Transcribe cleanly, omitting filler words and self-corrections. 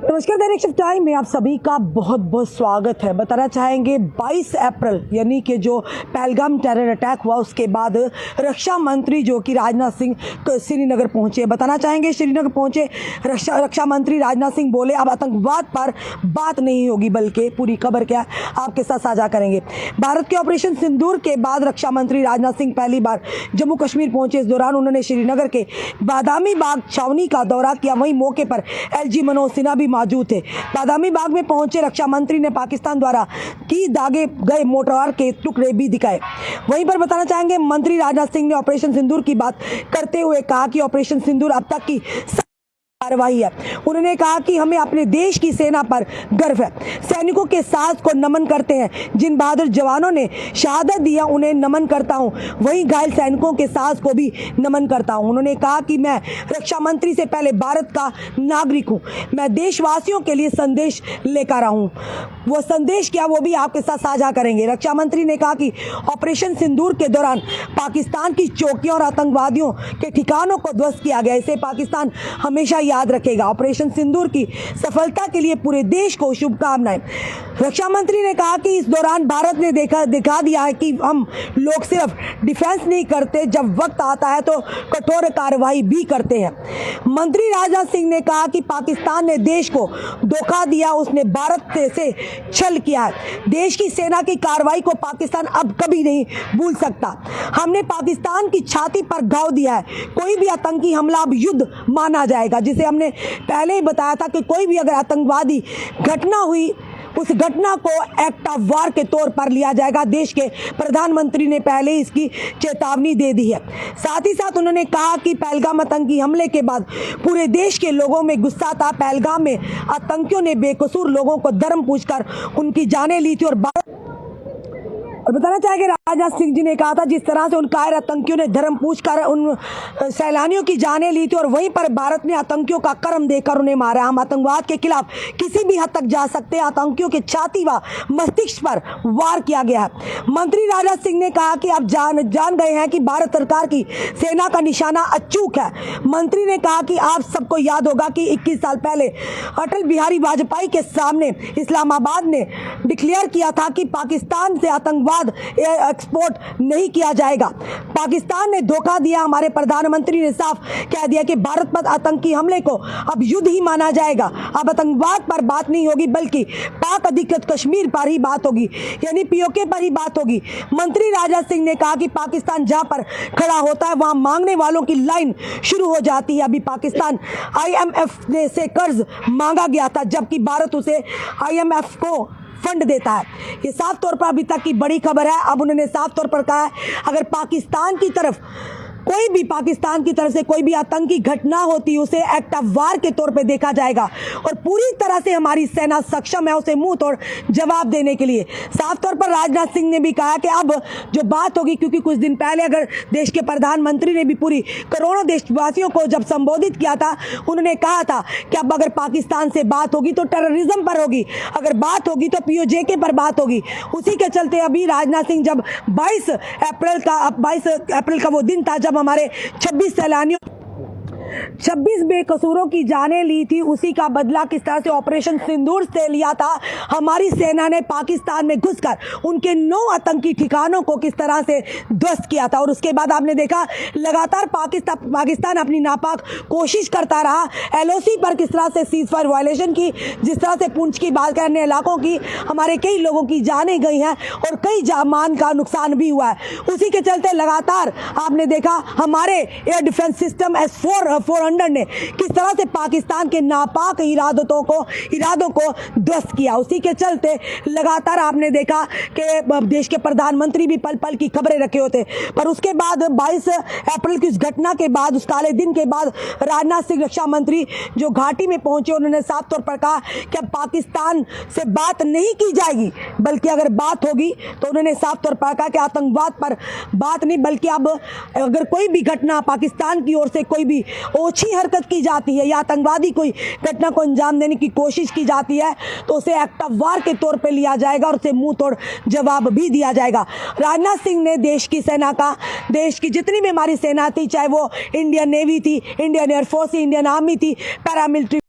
नमस्कार, दैनिक shift time में आप सभी का बहुत बहुत स्वागत है। बताना चाहेंगे 22 अप्रैल यानी कि जो पहलगाम टेरर अटैक हुआ उसके बाद रक्षा मंत्री जो कि राजनाथ सिंह श्रीनगर पहुंचे। बताना चाहेंगे श्रीनगर पहुंचे रक्षा मंत्री राजनाथ सिंह बोले अब आतंकवाद पर बात नहीं होगी, बल्कि पूरी खबर क्या आपके साथ साझा करेंगे। भारत के ऑपरेशन सिंदूर के बाद रक्षा मंत्री राजनाथ सिंह पहली बार जम्मू कश्मीर पहुंचे। इस दौरान उन्होंने श्रीनगर के बादामी बाग छावनी का दौरा किया। वहीं मौके पर LG मनोज सिन्हा भी मौजूद थे। बादामी बाग में पहुंचे रक्षा मंत्री ने पाकिस्तान द्वारा की दागे गए मोर्टार के टुकड़े भी दिखाए। वहीं पर बताना चाहेंगे मंत्री राजनाथ सिंह ने ऑपरेशन सिंदूर की बात करते हुए कहा कि ऑपरेशन सिंदूर अब तक की कार्रवाई है। उन्होंने कहा कि हमें अपने देश की सेना पर गर्व है। सैनिकों के साहस को नमन करते हैं। जिन बहादुर जवानों ने शहादत दिया उन्हें नमन करता हूं। वहीं घायल सैनिकों के साहस को भी नमन करता हूं। उन्होंने कहा कि मैं रक्षा मंत्री से पहले भारत का नागरिक हूं। मैं देशवासियों के लिए संदेश लेकर आया हूं। वो संदेश क्या वो भी आपके साथ साझा करेंगे। रक्षा मंत्री ने कहा कि ऑपरेशन सिंदूर के दौरान पाकिस्तान की चौकियों और आतंकवादियों के ठिकानों को ध्वस्त किया गया। इसे पाकिस्तान हमेशा याद रखेगा। ऑपरेशन सिंदूर की सफलता के लिए पूरे देश को शुभकामनाएं। रक्षा मंत्री ने कहा कि इस दौरान भारत ने दिखा दिया है कि हम लोग सिर्फ डिफेंस नहीं करते, जब वक्त आता है तो कठोर कार्रवाई भी करते हैं। मंत्री राजनाथ सिंह ने कहा कि पाकिस्तान ने देश को धोखा दिया, उसने भारत से छल किया है। देश की सेना की कार्रवाई को पाकिस्तान अब कभी नहीं भूल सकता। हमने पाकिस्तान की छाती पर घाव दिया है। कोई भी आतंकी हमला अब युद्ध माना जाएगा। जिसे हमने पहले ही बताया था कि कोई भी अगर आतंकवादी घटना हुई उस घटना को एक्ट ऑफ वार के तौर पर लिया जाएगा। देश के प्रधानमंत्री ने पहले ही इसकी चेतावनी दे दी है। साथ ही साथ उन्होंने कहा कि पहलगाम आतंकी हमले के बाद पूरे देश के लोगों में गुस्सा था। पहलगाम में आतंकियों ने बेकसूर लोगों को धर्म पूछकर उनकी जानें ली थी। और बताना चाहेंगे राजनाथ सिंह जी ने कहा था जिस तरह से उन कायर आतंकियों ने धर्म पूछकर उन सैलानियों की जानें ली थी और वहीं पर भारत ने आतंकियों का कर्म देकर उन्हें मारा। हम आतंकवाद के खिलाफ किसी भी हद तक जा सकते हैं। आतंकियों के छाती व मस्तिष्क पर वार किया गया है। मंत्री राजनाथ सिंह ने कहा कि अब जान गए हैं कि भारत सरकार की सेना का निशाना अचूक है। मंत्री ने कहा कि आप सबको याद होगा कि 21 साल पहले अटल बिहारी वाजपेयी के सामने इस्लामाबाद ने डिक्लेयर किया था कि पाकिस्तान से आतंकवाद एक्सपोर्ट नहीं किया जाएगा। पाकिस्तान ने धोखा दिया। हमारे प्रधानमंत्री ने साफ कह दिया कि भारत पर आतंकी हमले को अब युद्ध ही माना जाएगा। अब आतंकवाद पर बात नहीं होगी, बल्कि पाक अधिकृत कश्मीर पर ही बात होगी, यानी POK पर ही बात होगी। मंत्री राजनाथ सिंह ने कहा कि पाकिस्तान जहां पर खड़ा होता है वहां मांगने वालों की लाइन शुरू हो जाती है। अभी पाकिस्तान IMF से कर्ज मांगा गया था, जबकि भारत उसे IMF को फंड देता है। ये साफ तौर पर अभी तक की बड़ी खबर है। अब उन्होंने साफ तौर पर कहा है अगर पाकिस्तान की तरफ से कोई भी आतंकी घटना होती उसे एक्ट ऑफ वार के तौर पे देखा जाएगा और पूरी तरह से हमारी सेना सक्षम है उसे मुंह तोड़ जवाब देने के लिए। साफ तौर पर राजनाथ सिंह ने भी कहा कि अब जो बात होगी, क्योंकि कुछ दिन पहले अगर देश के प्रधानमंत्री ने भी पूरी करोड़ों देशवासियों को जब संबोधित किया था, उन्होंने कहा था कि अब अगर पाकिस्तान से बात होगी तो टेररिज्म पर होगी, अगर बात होगी तो POK पर बात होगी। उसी के चलते अभी राजनाथ सिंह जब 22 अप्रैल का वो दिन था जब हमारे 26 बेकसूरों की जानें ली थी, उसी का बदला किस तरह से ऑपरेशन सिंदूर से लिया था। हमारी सेना ने पाकिस्तान में घुसकर उनके 9 आतंकी ठिकानों को किस तरह से ध्वस्त किया था। और उसके बाद आपने देखा लगातार पाकिस्तान अपनी नापाक कोशिश करता रहा। LOC पर किस तरह से सीजफायर वायलेशन की, जिस तरह से पुंछ की बात अन्य इलाकों की हमारे कई लोगों की जानें गई हैं और कई जामान का नुकसान भी हुआ है। उसी के चलते लगातार आपने देखा हमारे एयर डिफेंस सिस्टम S-400 ने किस तरह से पाकिस्तान के नापाक इरादों को ध्वस्त किया। उसी के चलते लगातार आपने देखा कि देश के प्रधानमंत्री भी पल पल की खबरें रखे होते। पर उसके बाद 22 अप्रैल की उस घटना के बाद, उस काले दिन के बाद राजनाथ सिंह रक्षा मंत्री जो घाटी में पहुंचे, उन्होंने साफ तौर पर कहा कि अब पाकिस्तान से बात नहीं की जाएगी, बल्कि अगर बात होगी तो उन्होंने साफ तौर पर कहा कि आतंकवाद पर बात नहीं, बल्कि अब अगर कोई भी घटना पाकिस्तान की ओर से कोई भी ओछी हरकत की जाती है या आतंकवादी कोई घटना को अंजाम देने की कोशिश की जाती है तो उसे एक्ट ऑफ वार के तौर पे लिया जाएगा और उसे मुंह तोड़ जवाब भी दिया जाएगा। राजनाथ सिंह ने देश की सेना का, देश की जितनी भी हमारी सेना थी, चाहे वो इंडियन नेवी थी, इंडियन एयरफोर्स थी, इंडियन आर्मी थी, पैरामिलिट्री